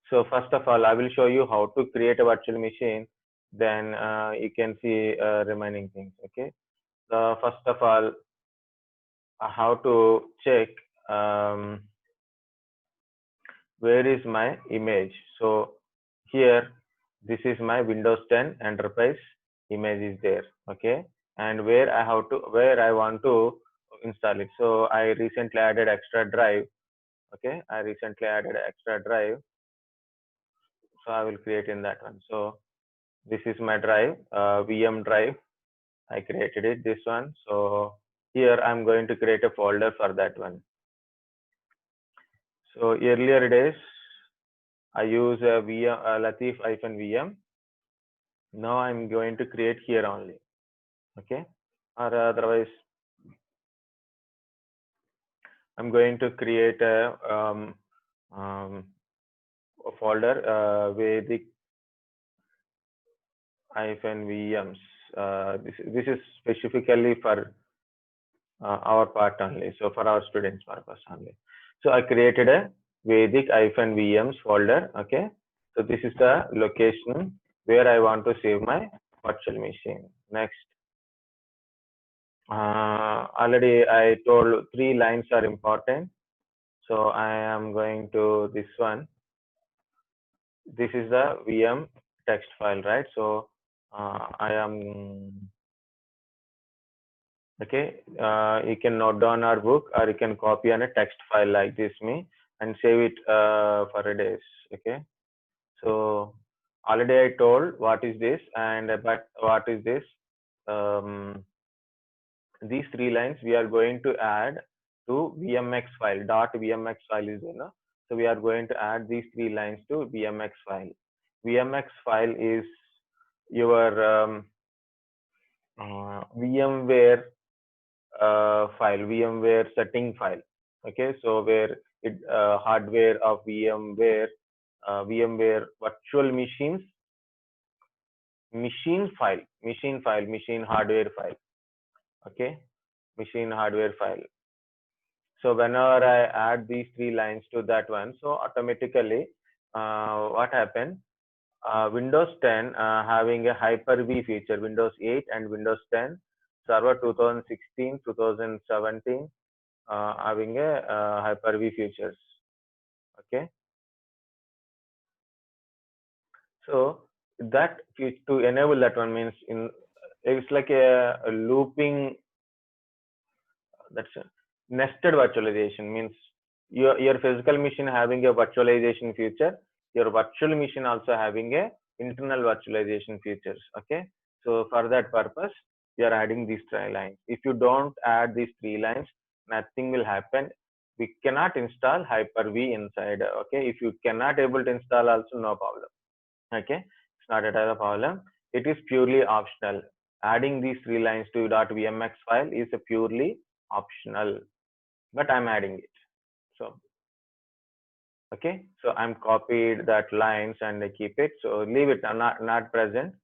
So first of all, I will show you how to create a virtual machine. Then you can see remaining things. Okay. First of all, how to check where is my image. So here, this is my Windows 10 Enterprise image is there. Okay. And where I want to install it. So I recently added extra drive. Okay. I recently added extra drive. So I will create in that one. So this is my drive, VM drive. I created it, this one. So here I'm going to create a folder for that one. So earlier days, I use a VM, Latif-VM. Now I'm going to create here only. Okay. Or otherwise, I'm going to create a folder, Vedic -VMs. This is specifically for our part only, so for our students purpose only. So I created a Vedic-VMs folder. Okay, so this is the location where I want to save my virtual machine. Next, already I told 3 lines are important, so I am going to this one. This is the VM text file, right? So I am okay. You can note down our book, or you can copy on a text file like this and save it for a days. Okay. So already I told what is this, and but what is this? These 3 lines we are going to add to VMX file. .vmx file is there. So we are going to add these 3 lines to VMX file. VMX file is your VMware file, VMware setting file. Okay, so where it hardware of VMware, VMware virtual machines, machine hardware file. Okay, machine hardware file. So whenever I add these 3 lines to that one, so automatically what happened? Windows 10 having a Hyper-V feature, Windows 8 and Windows 10 Server 2016, 2017 having a Hyper-V features. Okay, so that to enable that one means it's like a looping. That's a nested virtualization, means your physical machine having a virtualization feature, your virtual machine also having a internal virtualization features. Okay, so for that purpose we are adding these 3 lines. If you don't add these 3 lines, nothing will happen. We cannot install Hyper-V inside. Okay, if you cannot able to install also, no problem. Okay, it's not at all a problem. It is purely optional. Adding these 3 lines to .vmx file is a purely optional, but I'm adding it. So okay, so I'm copied that lines and I keep it. So leave it not present,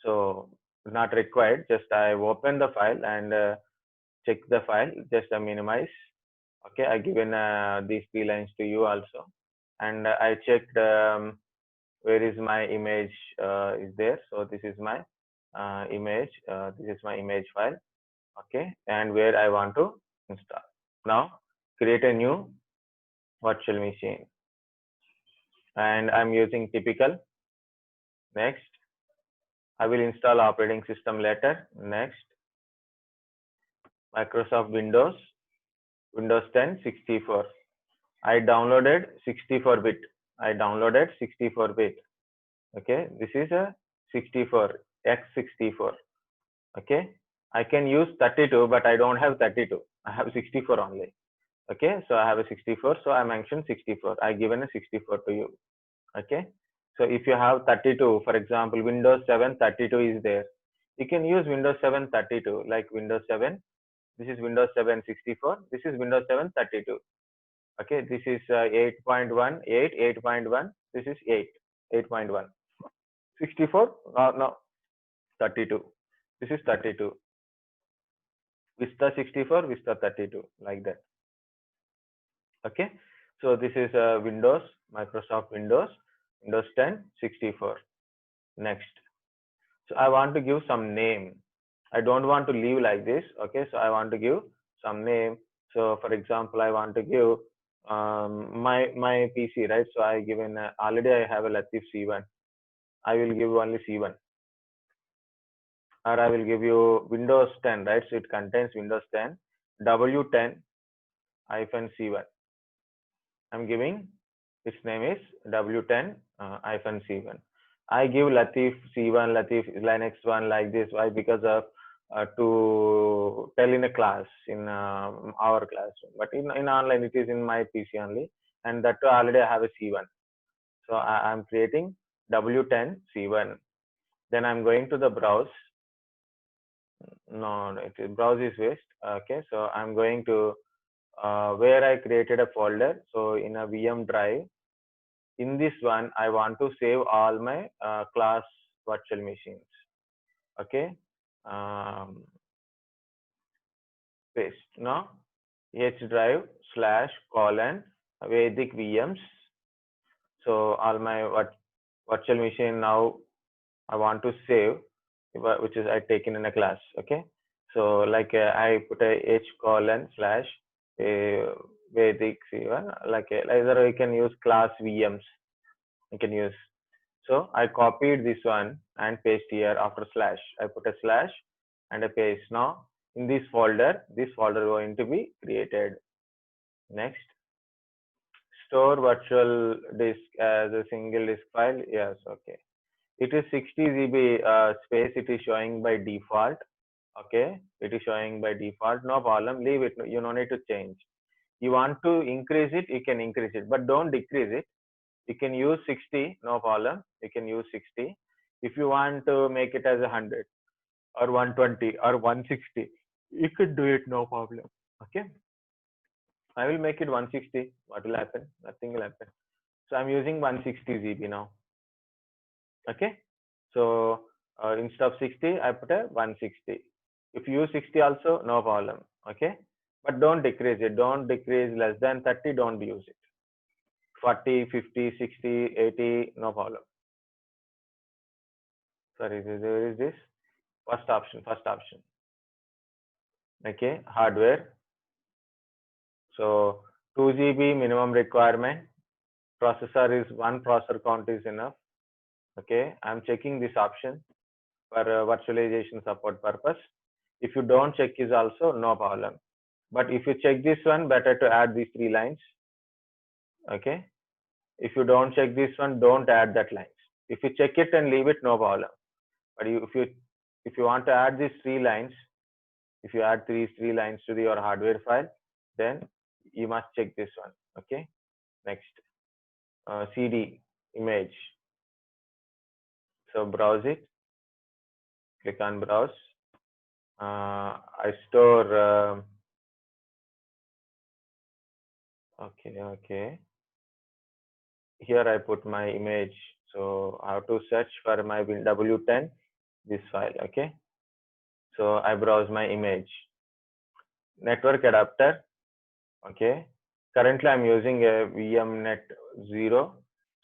so not required. Just I open the file and check the file, just minimize. Okay, I given these 3 lines to you also, and I checked where is my image is there. So this is my image. This is my image file. Okay, and where I want to install. Now create a new virtual machine, and I'm using typical. Next, I will install operating system later. Next, Microsoft Windows 10 64. I downloaded 64-bit. I downloaded 64-bit. Okay, this is a 64 x64. Okay, I can use 32, but I don't have 32. I have 64 only. Okay, so I have a 64, so I mentioned 64. I given a 64 to you. Okay, so if you have 32, for example, Windows 7 32 is there. You can use Windows 7 32, like Windows 7. This is Windows 7 64. This is Windows 7 32. Okay, this is 8.1, 8.1. This is 8.1. 64, no, 32. This is 32. Vista 64, Vista 32, like that. Okay, so this is Windows, Microsoft Windows. Windows 10 64. Next. So I want to give some name. I don't want to leave like this. Okay, so I want to give some name. So for example, I want to give my PC, right? So I given already I have a Latif C1. I will give only C1, or I will give you Windows 10, right? So it contains Windows 10 W10 hyphen C1. I'm giving its name is W10 hyphen C1. I give Latif C1, Latif Linux 1 like this. Why? Because of to tell in a class in our classroom. But in online, it is in my PC only, and that too already I have a C1. So I'm creating W10 C1. Then I'm going to the browse. No, browse is waste. Okay, so I'm going to where I created a folder. So in a VM drive, in this one, I want to save all my class virtual machines. Okay, paste now H drive / Vedic VMs. So all my virtual machine now I want to save, which is I taken in a class. Okay, so like I put a H / Vedic C1, like either you can use class VMs. You can use. So I copied this one and paste here after slash. I put a slash and a paste. Now in this folder going to be created. Next, store virtual disk as a single disk file. Yes, okay. It is 60 GB space. It is showing by default. Okay, it is showing by default. No problem. Leave it. You don't need to change. You want to increase it, you can increase it, but don't decrease it. You can use 60, no problem. You can use 60. If you want to make it as 100 or 120 or 160, you could do it, no problem. Okay. I will make it 160. What will happen? Nothing will happen. So I'm using 160 GB now. Okay. So instead of 60, I put a 160. If you use 60 also, no problem. Okay. But don't decrease it. Don't decrease less than 30. Don't use it. 40, 50, 60, 80, no problem. Sorry, there is this first option. Okay, hardware. So 2 GB minimum requirement. Processor is one processor count is enough. Okay, I'm checking this option for virtualization support purpose. If you don't check is also no problem. But if you check this one, better to add these 3 lines. Okay. If you don't check this one, don't add that lines. If you check it and leave it, no problem. But if you want to add these 3 lines, if you add these 3 lines to your hardware file, then you must check this one. Okay. Next, CD image. So browse it. Click on browse. I store. Okay. Here I put my image. So I have to search for my W10 this file. Okay. So I browse my image. Network adapter. Okay. Currently I'm using a VMnet 0.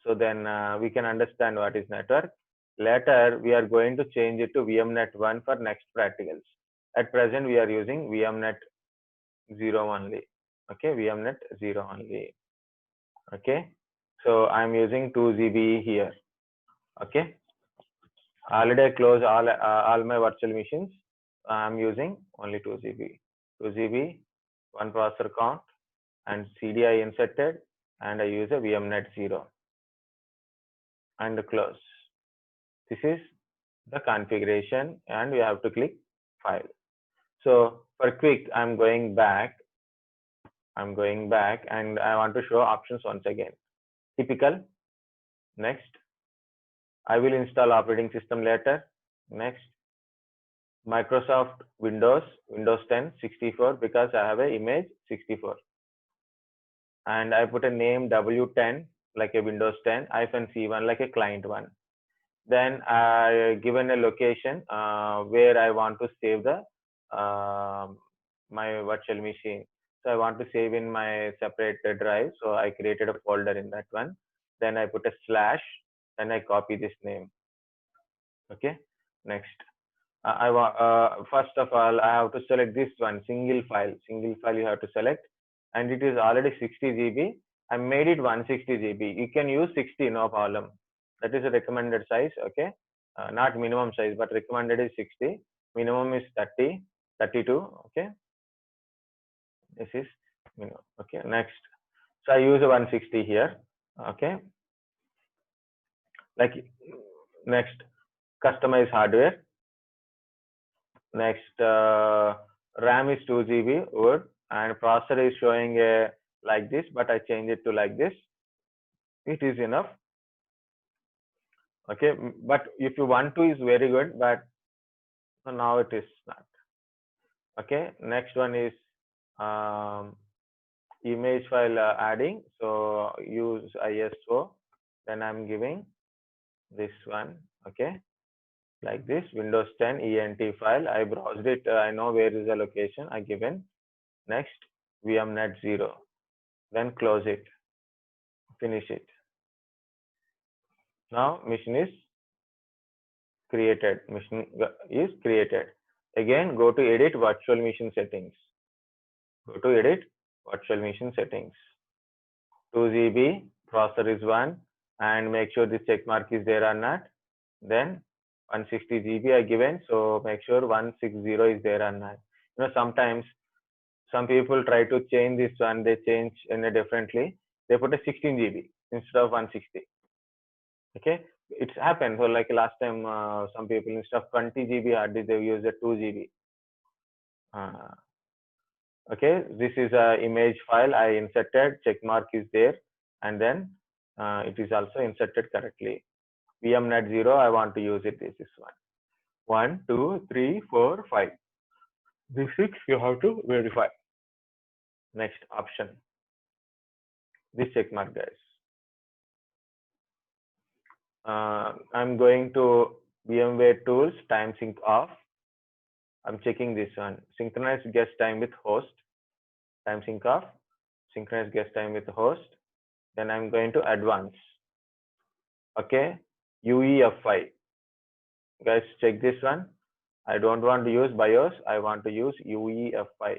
So then we can understand what is network. Later we are going to change it to VMnet 1 for next practicals. At present we are using VMnet 0 only. Okay, VMnet 0 only. Okay, so I'm using 2 GB here. Okay, already I close all my virtual machines. I'm using only 2 GB. 2 GB, one processor count, and CD I inserted, and I use a VMnet 0 and close. This is the configuration, and we have to click file. So for quick, I'm going back and I want to show options once again. Typical. Next, I will install operating system later. Next, Microsoft Windows 10 64 because I have a image 64, and I put a name W10 like a Windows 10 -C1 like a client one. Then I given a location where I want to save the my virtual machine. So I want to save in my separate drive. So I created a folder in that one. Then I put a slash then I copy this name. Okay, next. First of all, I have to select this one, single file you have to select, and it is already 60 GB. I made it 160 GB. You can use 60, no problem. That is a recommended size. Okay, not minimum size, but recommended is 60. Minimum is 30, 32. Okay, this is minimum. Okay, next. So I use a 160 here. Okay, like next, customize hardware. Next, RAM is 2 GB wood, and processor is showing a like this, but I change it to like this. It is enough. Okay, but if you want to, is very good, but now it is not. Okay, next one is image file adding. So use ISO. Then I'm giving this one. Okay, like this, Windows 10 ENT file. I browsed it. I know where is the location. I given. Next, VMnet 0. Then close it. Finish it. Now mission is created. Mission is created. Again, go to edit virtual machine settings. Go to edit virtual machine settings. 2 GB, processor is 1, and make sure this check mark is there or not. Then 160 GB I given, so make sure 160 is there or not. You know, sometimes some people try to change this one, they change in a differently. They put a 16 GB instead of 160. Okay, it's happened. So like last time, some people instead of 20 GB hard disk, they use a 2 GB. Okay, this is a image file I inserted, check mark is there, and then it is also inserted correctly. VMnet 0, I want to use it. This is 1, 2, 3, 4, 5. This 6 you have to verify. Next option. This check mark, guys. I'm going to VMware tools, time sync off. I'm checking this one. Synchronize guest time with host. Time sync off. Synchronize guest time with host. Then I'm going to advance. Okay. UEFI. Guys, check this one. I don't want to use BIOS. I want to use UEFI.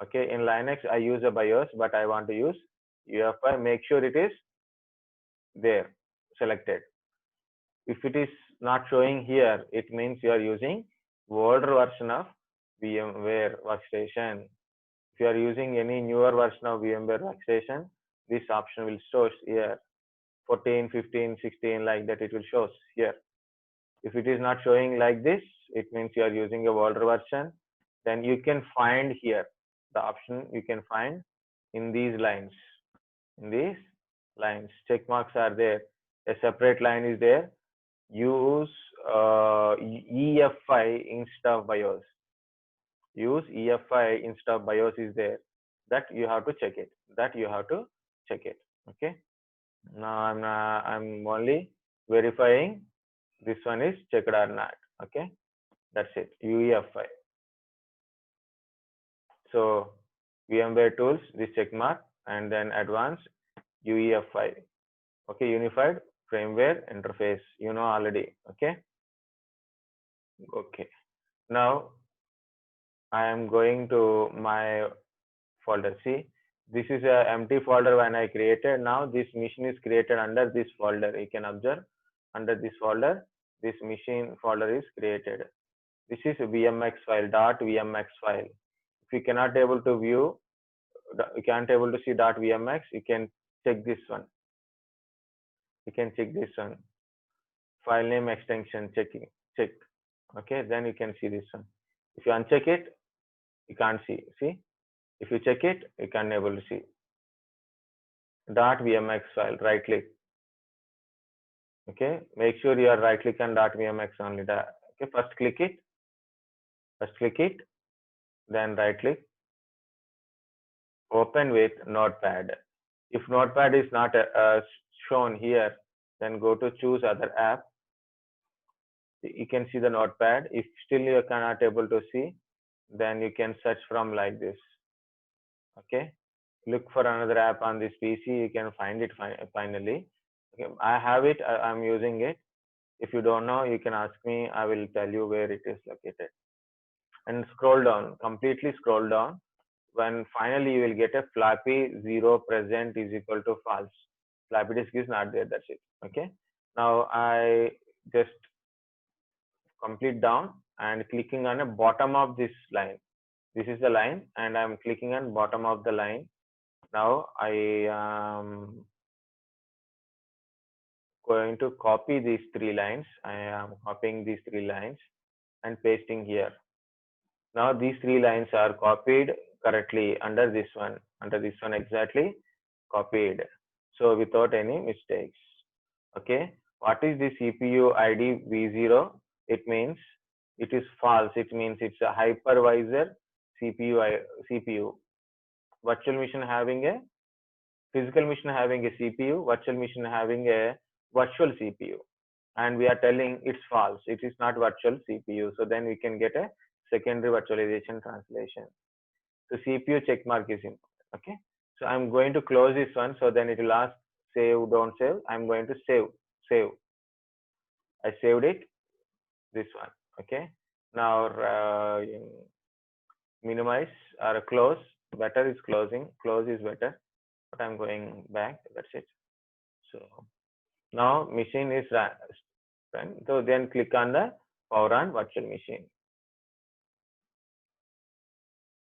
Okay. In Linux, I use a BIOS, but I want to use UEFI. Make sure it is there, selected. If it is not showing here, it means you are using older version of VMware Workstation. If you are using any newer version of VMware Workstation, this option will show here. 14, 15, 16, like that, it will show here. If it is not showing like this, it means you are using a older version. Then you can find here the option you can find in these lines. In these lines, check marks are there. A separate line is there. Use EFI instead of BIOS. Use EFI instead of BIOS is there. That you have to check it. That you have to check it. Okay. Now I'm only verifying this one is checked or not. Okay. That's it. UEFI. So VMware tools, this check mark, and then advanced UEFI. Okay, unified firmware interface. You know already. Okay. Okay. Now I am going to my folder. See, this is a empty folder when I created. Now this machine is created under this folder. You can observe under this folder, this machine folder is created. This is a VMX file, .vmx file. If you cannot able to view, you can't able to see .vmx, you can check this one. You can check this one. File name extension checking, check. Okay, then you can see this one. If you uncheck it, you can't see. See, if you check it, you can able to see. .vmx file, right click. Okay, make sure you are right click on .vmx only. Okay, first click it. First click it, then right click. Open with Notepad. If Notepad is not shown here, then go to choose other app. You can see the Notepad. If still you cannot able to see, then you can search from like this. Okay, look for another app on this PC. You can find it finally. Okay, I have it. I'm using it. If you don't know, you can ask me. I will tell you where it is located. And scroll down, completely scroll down. When finally you will get a floppy 0 present is equal to false. Floppy disk is not there. That's it. Okay. Now I just complete down and clicking on the bottom of this line. This is the line, and I'm clicking on bottom of the line. Now I am going to copy these 3 lines. I am copying these 3 lines and pasting here. Now these 3 lines are copied correctly under this one exactly copied. So without any mistakes. Okay. What is the CPU ID V0? It means it is false. It means it's a hypervisor CPU. Virtual machine having a physical machine having a CPU, virtual machine having a virtual CPU. And we are telling it's false. It is not virtual CPU. So then we can get a secondary virtualization translation. So CPU check mark is important. Okay. So I'm going to close this one. So then it will ask save, don't save. I'm going to save. I saved it. This one. Okay. Now minimize or close. Better is closing. Close is better. But I'm going back. That's it. So now machine is run. So then click on the power on virtual machine.